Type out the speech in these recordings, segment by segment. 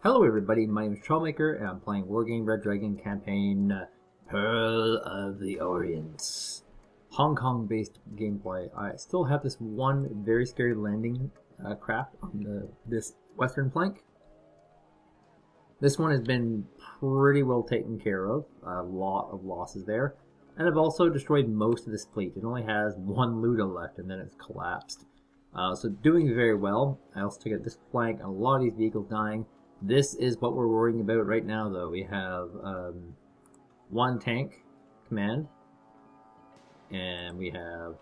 Hello everybody, my name is Troublemaker and I'm playing Wargame Red Dragon campaign Pearl of the Orient. Hong Kong based gameplay. I still have this one very scary landing craft on this western flank. This one has been pretty well taken care of, a lot of losses there. And I've also destroyed most of this fleet. It only has one Luda left and then it's collapsed. So doing very well. I also took out this flank, a lot of these vehicles dying. This is what we're worrying about right now, though. We have one tank command, and we have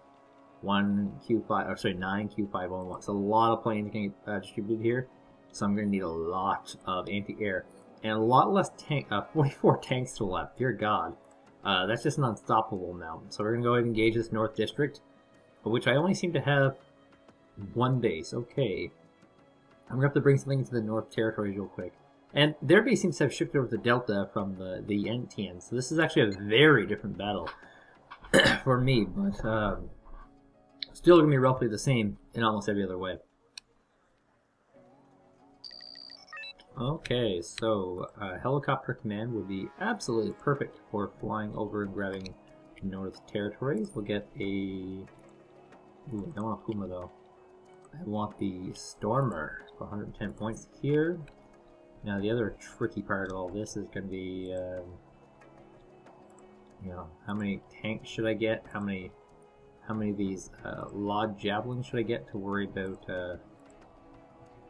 one Q5, or sorry, 9 Q501. So a lot of planes getting distributed here. So I'm going to need a lot of anti-air and a lot less tank. 44 tanks to the left. Dear God, that's just unstoppable now. So we're going to go ahead and engage this North District, which I only seem to have one base. Okay. I'm going to have to bring something into the North Territories real quick. And their base seems to have shifted over to Delta from the NTN. So this is actually a very different battle for me. But still going to be roughly the same in almost every other way. Okay, so helicopter command would be absolutely perfect for flying over and grabbing North Territories. We'll get a... Ooh, I don't want a Puma though. I want the Stormer for 110 points here. Now the other tricky part of all this is going to be, you know, how many tanks should I get? How many of these Lod Javelins should I get to worry about, you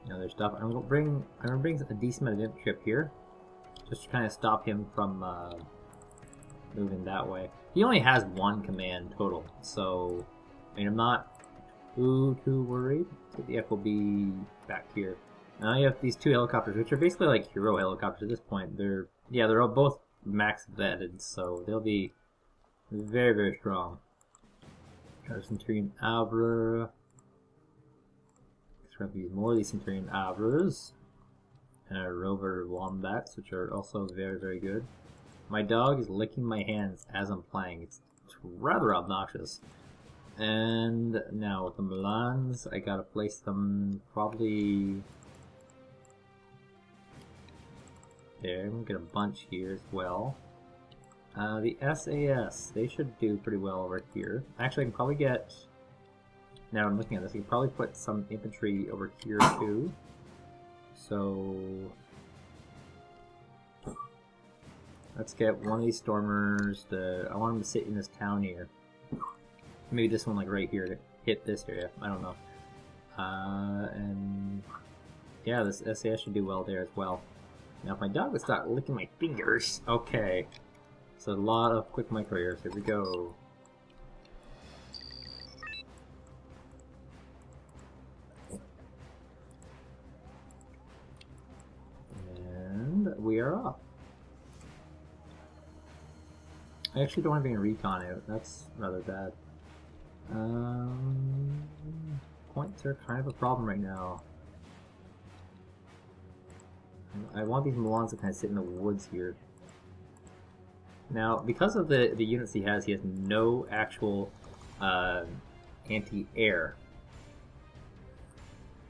know, other stuff? I'm gonna bring a decent amount of infantry up here, just to kind of stop him from moving that way. He only has one command total, so I mean I'm not too worried. So the FOB back here. Now you have these two helicopters, which are basically like hero helicopters at this point. They're all both max vetted, so they'll be very, very strong. Got a Centurion Abra. There's going to be more of these Centurion Abras. And a Rover Wombats, which are also very, very good. My dog is licking my hands as I'm playing. It's rather obnoxious. And now with the Milans, I gotta place them probably there. I'm gonna get a bunch here as well. The SAS, they should do pretty well over here. Actually, I can probably get, now I'm looking at this, I can probably put some infantry over here too. So let's get one of these Stormers. I want them to sit in this town here. Maybe this one, like right here, to hit this area. I don't know. And yeah, this SAS should do well there as well. Now, if my dog would start licking my fingers, okay. So a lot of quick micro airs. Here we go. And we are off. I actually don't have any recon out. That's rather bad. Points are kind of a problem right now. I want these Milans to kind of sit in the woods here. Now, because of the units he has no actual anti-air.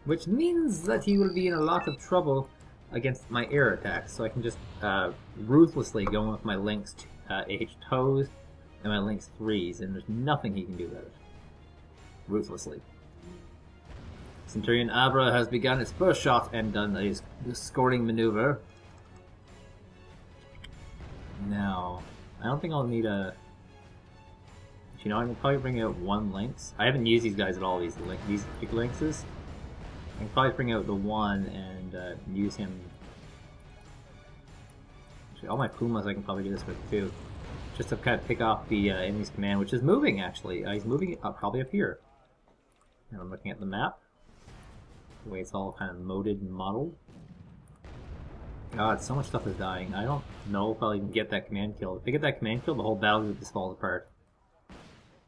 Which means that he will be in a lot of trouble against my air attacks. So I can just ruthlessly go in with my Lynx AH-TOWs and my Lynx 3s, and there's nothing he can do about it. Ruthlessly. Centurion Abra has begun its first shot and done his scoring maneuver. Now, I don't think I'll need a... You know, I can probably bring out one Lynx. I haven't used these guys at all, these big Lynxes. I can probably bring out the one and use him. Actually, all my Pumas I can probably do this with too. Just to kind of pick off the enemy's command, which is moving actually. He's moving probably up here. And I'm looking at the map. The way it's all kind of moded and modeled. God, so much stuff is dying. I don't know if I'll even get that command killed. If I get that command killed, the whole battle group just falls apart.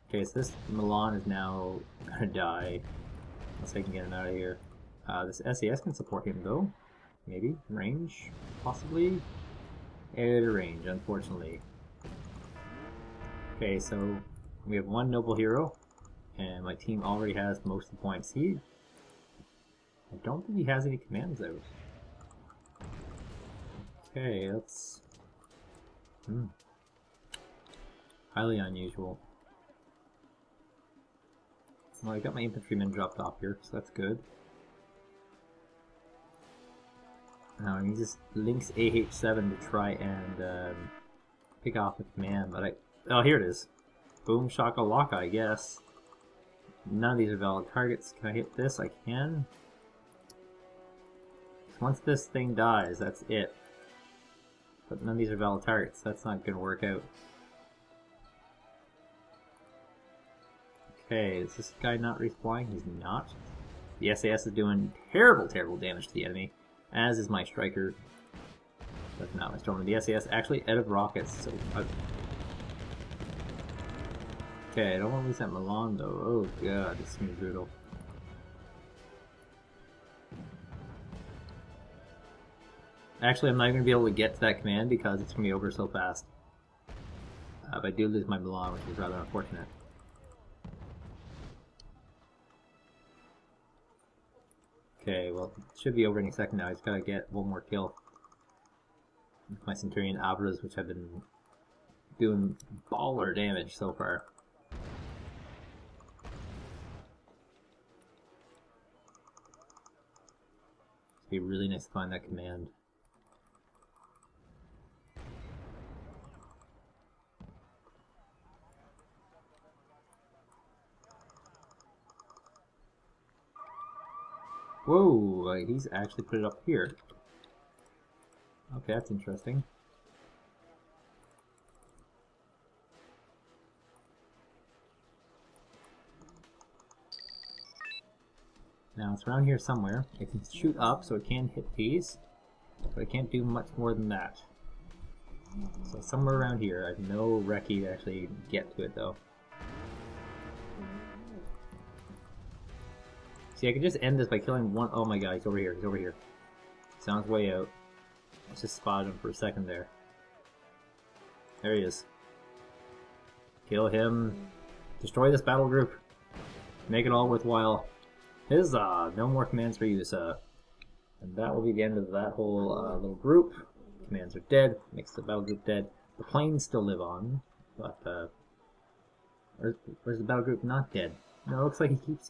Okay, so this Milan is now gonna die. Unless I can get him out of here. This SAS can support him though. Maybe. Range? Possibly? Out of range, unfortunately. Okay, so we have one noble hero. And my team already has most of the points. I don't think he has any commands out. Okay, that's highly unusual. Well, I got my infantrymen dropped off here, so that's good. Now he just links AH7 to try and pick off the command, but oh, here it is. Boom shakalaka, I guess. None of these are valid targets. Can I hit this? I can. Once this thing dies, that's it. But none of these are valid targets. That's not going to work out. Okay, is this guy not respawning? He's not. The SAS is doing terrible, terrible damage to the enemy, as is my striker. That's not my stormer. The SAS actually out of rockets, so... Okay, I don't want to lose that Milan though. Oh god, this is going to be brutal. Actually, I'm not going to be able to get to that command because it's going to be over so fast. But I do lose my Milan, which is rather unfortunate. Okay, well, it should be over any second now. I just gotta get one more kill with my Centurion Abras, which have been doing baller damage so far. It'd be really nice to find that command. Whoa, he's actually put it up here. Okay, that's interesting. Now it's around here somewhere. It can shoot up, so it can hit these, but it can't do much more than that. So somewhere around here. I have no recce to actually get to it though. See, I could just end this by killing one. Oh my god, he's over here. He's over here. He's on his way out. Let's just spot him for a second there. There he is. Kill him. Destroy this battle group. Make it all worthwhile. Huzzah! No more commands for you, sir. And that will be the end of that whole little group. Commands are dead. Makes the battle group dead. The planes still live on, but where's the battle group not dead? No, it looks like he keeps...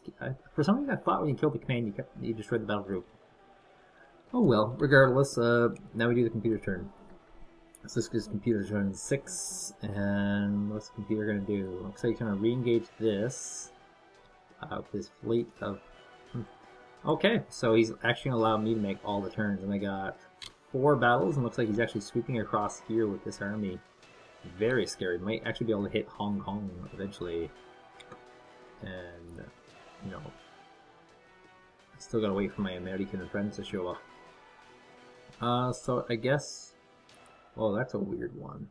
for some reason I thought when you killed the command you destroyed the battle group. Oh well, regardless, now we do the computer turn. So this is computer turn 6, and what's the computer going to do? Looks like he's going to re-engage this. With his fleet of... Okay, so he's actually going to allow me to make all the turns, and I got 4 battles, and looks like he's actually sweeping across here with this army. Very scary. Might actually be able to hit Hong Kong eventually. And, you know, I still gotta wait for my American friends to show up. So I guess, well, that's a weird one.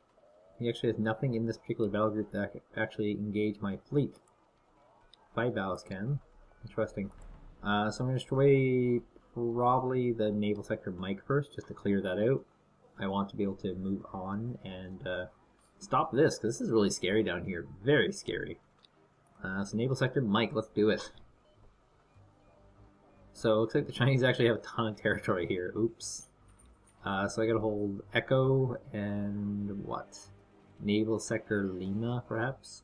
He actually has nothing in this particular battle group that can actually engage my fleet. 5 battles can. Interesting. So I'm gonna destroy probably the naval sector Mike first, just to clear that out. I want to be able to move on and stop this, because this is really scary down here. Very scary. So naval sector Mike, let's do it. So it looks like the Chinese actually have a ton of territory here. Oops. So I gotta hold Echo and what? Naval sector Lima, perhaps?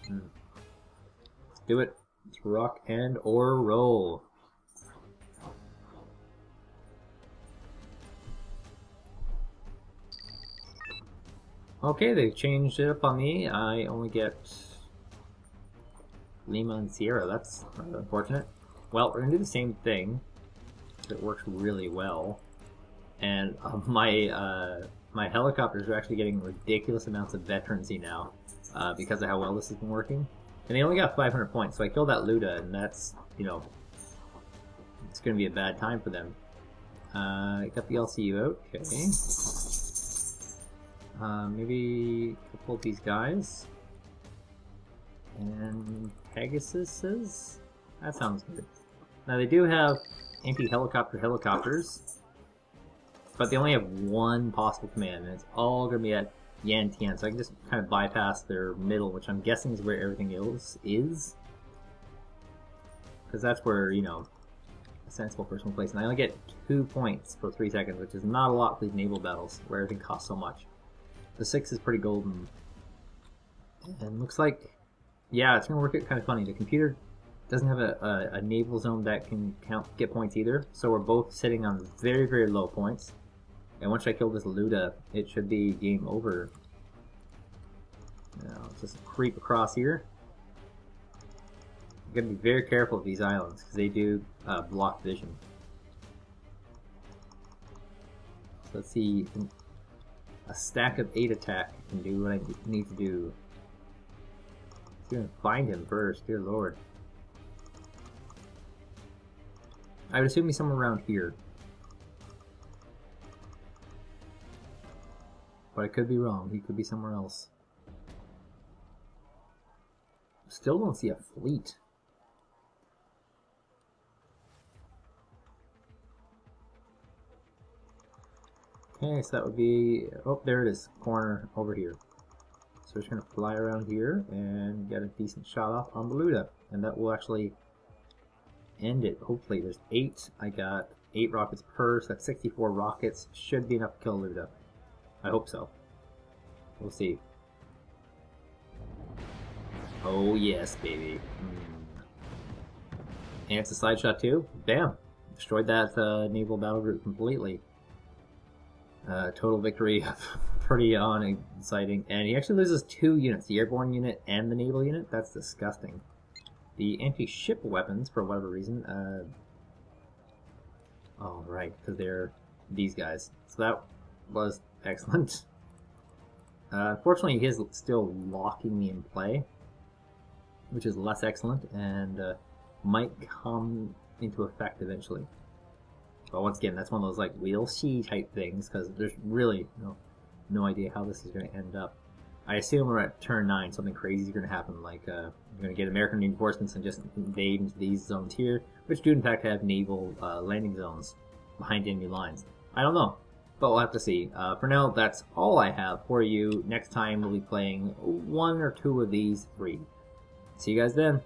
Let's do it. Let's rock and or roll. Okay, they've changed it up on me. I only get Lima and Sierra. That's rather unfortunate. Well, we're gonna do the same thing. It works really well, and my helicopters are actually getting ridiculous amounts of veterancy now because of how well this has been working. And they only got 500 points, so I killed that Luda, and that's, you know, it's gonna be a bad time for them. Got the LCU out. Okay. Maybe pull these guys. And Pegasuses? That sounds good. Now they do have anti-helicopter helicopters, but they only have one possible command, and it's all going to be at Yantian, so I can just kind of bypass their middle, which I'm guessing is where everything else is. Because that's where, you know, a sensible first one place. And I only get 2 points for 3 seconds, which is not a lot for these naval battles, where everything costs so much. The 6 is pretty golden. And looks like, yeah, it's going to work out kind of funny. The computer doesn't have a naval zone that can get points either, so we're both sitting on very, very low points. And once I kill this Luda, it should be game over. Now, let's just creep across here. You gotta be very careful of these islands, because they do block vision. So let's see, a stack of 8 attack can do what I need to do. I'm gonna find him first, dear lord. I would assume he's somewhere around here. But I could be wrong, he could be somewhere else. Still don't see a fleet. Okay, so that would be, oh, there it is, corner over here. So we're just going to fly around here and get a decent shot off on the Luda. And that will actually end it, hopefully. There's 8, I got 8 rockets per, so that's 64 rockets. Should be enough to kill Luda. I hope so. We'll see. Oh yes, baby. And it's a side shot too. Bam! Destroyed that naval battle group completely. Total victory. Pretty exciting. And he actually loses 2 units, the airborne unit and the naval unit. That's disgusting. The anti-ship weapons, for whatever reason. Oh, right, because they're these guys. So that was excellent. Unfortunately, he is still locking me in play, which is less excellent and might come into effect eventually. But once again, that's one of those like we'll see type things, because there's really no idea how this is going to end up. I assume we're at turn 9, something crazy is going to happen, like you're going to get American reinforcements and just invade into these zones here, which do in fact have naval landing zones behind enemy lines. I don't know, but we'll have to see. For now, that's all I have for you. Next time we'll be playing 1 or 2 of these 3. See you guys then.